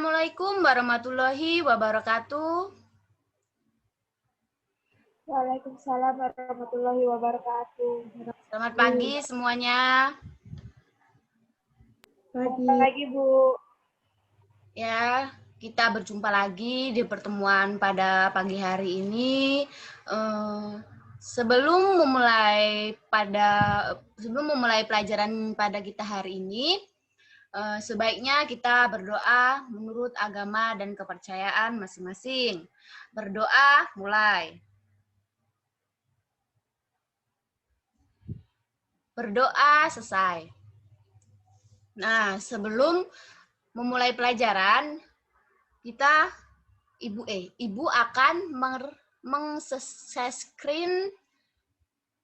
Assalamualaikum warahmatullahi wabarakatuh. Waalaikumsalam warahmatullahi wabarakatuh. Selamat pagi semuanya. Selamat pagi, Bu. Ya, kita berjumpa lagi di pertemuan pada pagi hari ini. Sebelum memulai pelajaran pada kita hari ini, sebaiknya kita berdoa menurut agama dan kepercayaan masing-masing. Berdoa, mulai. Berdoa, selesai. Nah, sebelum memulai pelajaran, Ibu akan meng-screen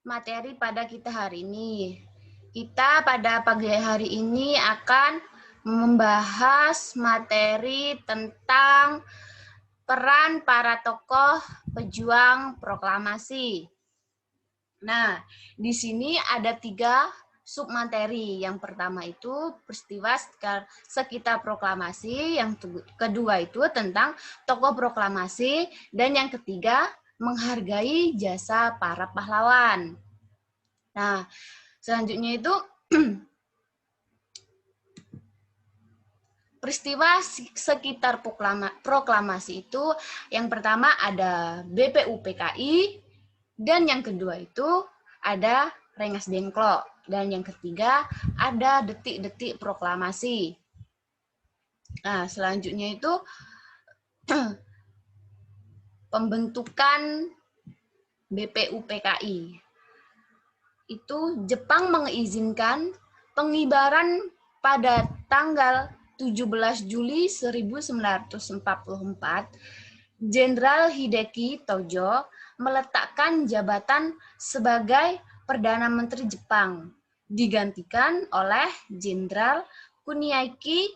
materi pada kita hari ini. Kita pada pagi hari ini akan membahas materi tentang peran para tokoh pejuang proklamasi. Nah, di sini ada 3 submateri. Yang pertama itu peristiwa sekitar proklamasi, yang kedua itu tentang tokoh proklamasi, dan yang ketiga menghargai jasa para pahlawan. Nah, selanjutnya itu peristiwa sekitar proklamasi itu yang pertama ada BPUPKI, dan yang kedua itu ada Rengas Dengklok, dan yang ketiga ada detik-detik proklamasi. Nah, selanjutnya itu pembentukan BPUPKI. Itu Jepang mengizinkan pengibaran pada tanggal 17 Juli 1944, Jenderal Hideki Tojo meletakkan jabatan sebagai Perdana Menteri Jepang, digantikan oleh Jenderal Kuniaki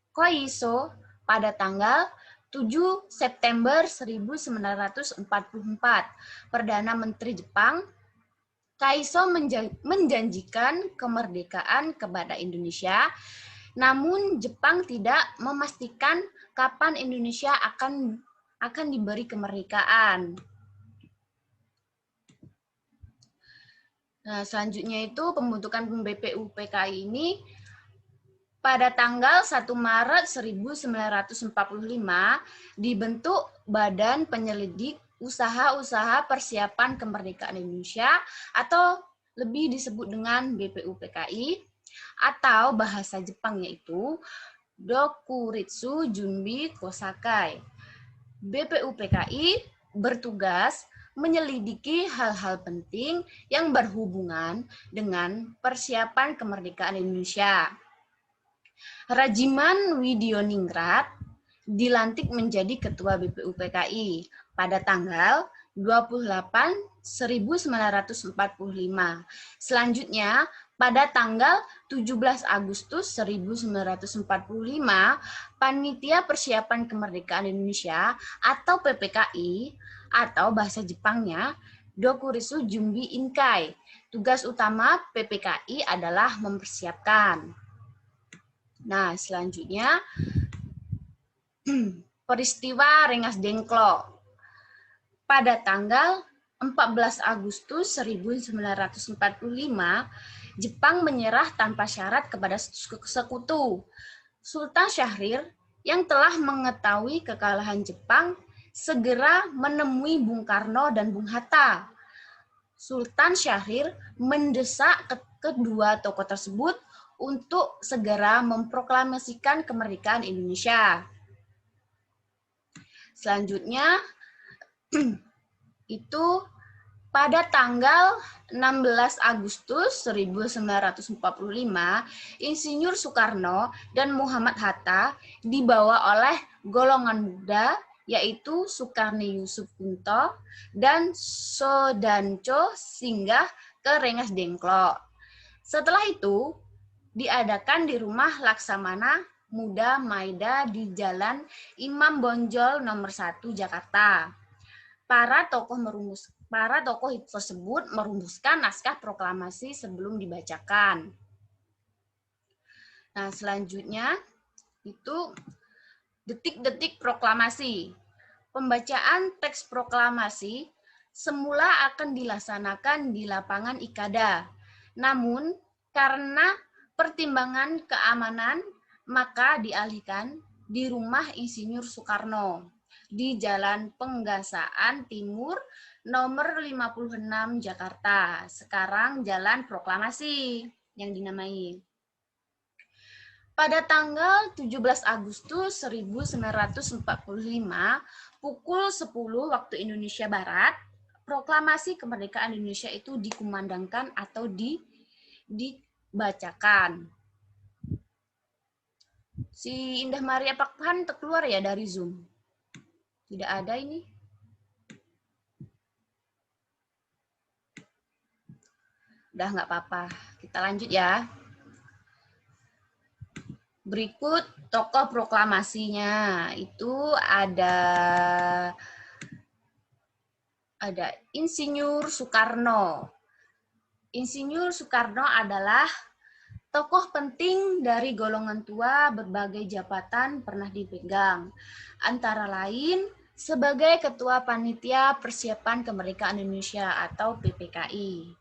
Koiso pada tanggal 7 September 1944. Perdana Menteri Jepang Kaiso menjanjikan kemerdekaan kepada Indonesia, namun Jepang tidak memastikan kapan Indonesia akan diberi kemerdekaan. Nah, selanjutnya itu pembentukan BPUPKI ini pada tanggal 1 Maret 1945 dibentuk Badan Penyelidik Usaha-Usaha Persiapan Kemerdekaan Indonesia atau lebih disebut dengan BPUPKI, atau bahasa Jepangnya itu Dokuritsu Junbi Kosakai. BPUPKI bertugas menyelidiki hal-hal penting yang berhubungan dengan persiapan kemerdekaan Indonesia. Rajiman Widioningrat dilantik menjadi Ketua BPUPKI pada tanggal 28/1945. Selanjutnya, pada tanggal 17 Agustus 1945, Panitia Persiapan Kemerdekaan Indonesia atau PPKI atau bahasa Jepangnya Dokuritsu Junbi Inkai. Tugas utama PPKI adalah mempersiapkan. Nah, selanjutnya peristiwa Rengas Dengklok. Pada tanggal 14 Agustus 1945, Jepang menyerah tanpa syarat kepada sekutu. Sultan Syahrir yang telah mengetahui kekalahan Jepang segera menemui Bung Karno dan Bung Hatta. Sultan Syahrir mendesak kedua tokoh tersebut untuk segera memproklamasikan kemerdekaan Indonesia. Selanjutnya, itu pada tanggal 16 Agustus 1945, Insinyur Soekarno dan Muhammad Hatta dibawa oleh golongan muda, yaitu Sukarni Yusuf Kunto dan Sodanco singgah ke Rengas Dengklok. Setelah itu, diadakan di rumah Laksamana Muda Maeda di Jalan Imam Bonjol nomor 1 Jakarta. Para tokoh tersebut merumuskan naskah proklamasi sebelum dibacakan. Nah, selanjutnya itu Detik-detik proklamasi. Pembacaan teks proklamasi semula akan dilaksanakan di lapangan Ikada. Namun, karena pertimbangan keamanan, maka dialihkan di rumah Insinyur Soekarno di Jalan Penggasaan Timur nomor 56 Jakarta. Sekarang Jalan Proklamasi yang dinamai. Pada tanggal 17 Agustus 1945, pukul 10 waktu Indonesia Barat, proklamasi kemerdekaan Indonesia itu dikumandangkan atau dibacakan. Si Indah Maria Pakpahan keluar ya dari Zoom. Tidak ada ini. Udah nggak apa-apa. Kita lanjut ya. Berikut tokoh proklamasinya. Itu ada Insinyur Soekarno. Insinyur Soekarno adalah tokoh penting dari golongan tua, berbagai jabatan pernah dipegang. Antara lain sebagai Ketua Panitia Persiapan Kemerdekaan Indonesia atau PPKI.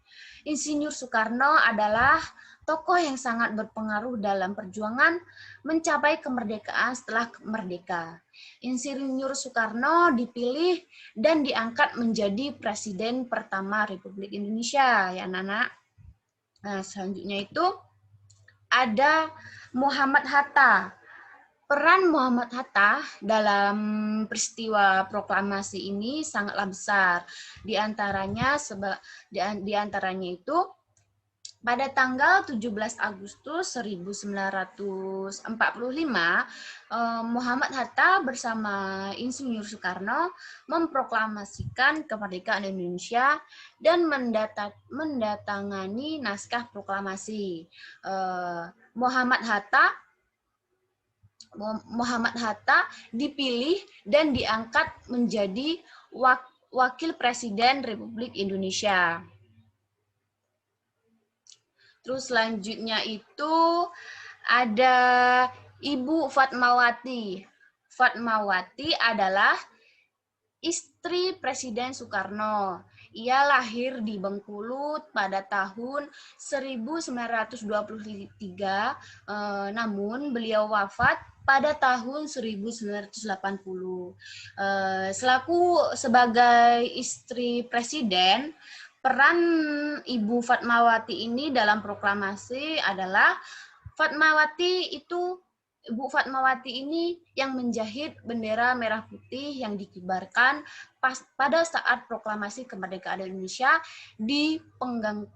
Insinyur Soekarno adalah tokoh yang sangat berpengaruh dalam perjuangan mencapai kemerdekaan setelah merdeka. Insinyur Soekarno dipilih dan diangkat menjadi Presiden pertama Republik Indonesia, ya anak-anak. Nah, selanjutnya itu ada Muhammad Hatta. Peran Muhammad Hatta dalam peristiwa proklamasi ini sangatlah besar. Di antaranya itu pada tanggal 17 Agustus 1945, Muhammad Hatta bersama Insinyur Soekarno memproklamasikan kemerdekaan Indonesia dan mendatangani naskah proklamasi. Muhammad Hatta dipilih dan diangkat menjadi Wakil Presiden Republik Indonesia. Terus selanjutnya itu ada Ibu Fatmawati. Fatmawati adalah istri Presiden Soekarno. Ia lahir di Bengkulu pada tahun 1923, namun beliau wafat pada tahun 1980. Sebagai istri presiden, peran Ibu Fatmawati ini dalam proklamasi adalah Ibu Fatmawati ini yang menjahit bendera merah putih yang dikibarkan pada saat proklamasi kemerdekaan Indonesia di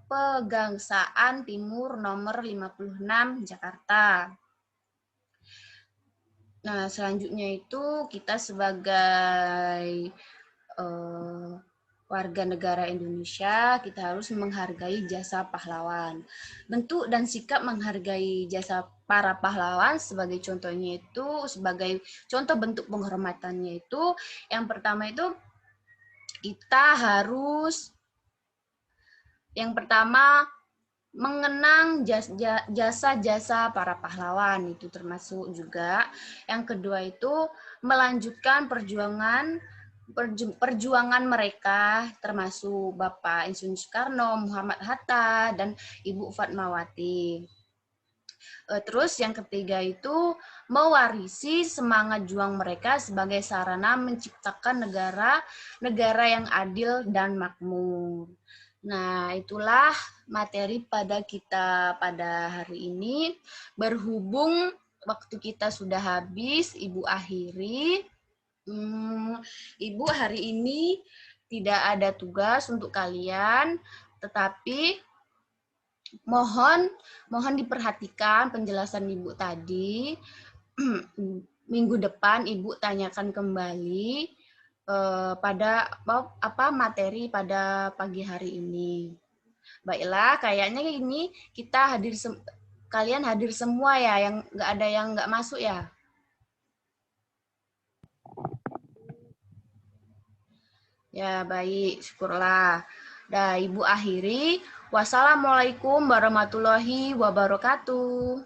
Pegangsaan Timur nomor 56 Jakarta. Nah, selanjutnya itu kita sebagai warga negara Indonesia, kita harus menghargai jasa pahlawan. Bentuk dan sikap menghargai jasa para pahlawan sebagai contohnya itu, sebagai contoh bentuk penghormatannya itu, yang pertama itu kita harus mengenang jasa-jasa para pahlawan, itu termasuk juga. Yang kedua itu melanjutkan perjuangan mereka, termasuk Bapak Insinyur Soekarno, Muhammad Hatta, dan Ibu Fatmawati. Terus yang ketiga itu mewarisi semangat juang mereka sebagai sarana menciptakan negara yang adil dan makmur. Nah, itulah materi pada kita pada hari ini. Berhubung waktu kita sudah habis, Ibu akhiri. Ibu hari ini tidak ada tugas untuk kalian, tetapi mohon diperhatikan penjelasan Ibu tadi. Minggu depan Ibu tanyakan kembali pada materi pada pagi hari ini. Baiklah, kayaknya ini kita kalian hadir semua ya, yang nggak ada yang nggak masuk ya. Ya, baik, syukurlah. Dah, Ibu akhiri. Wassalamualaikum warahmatullahi wabarakatuh.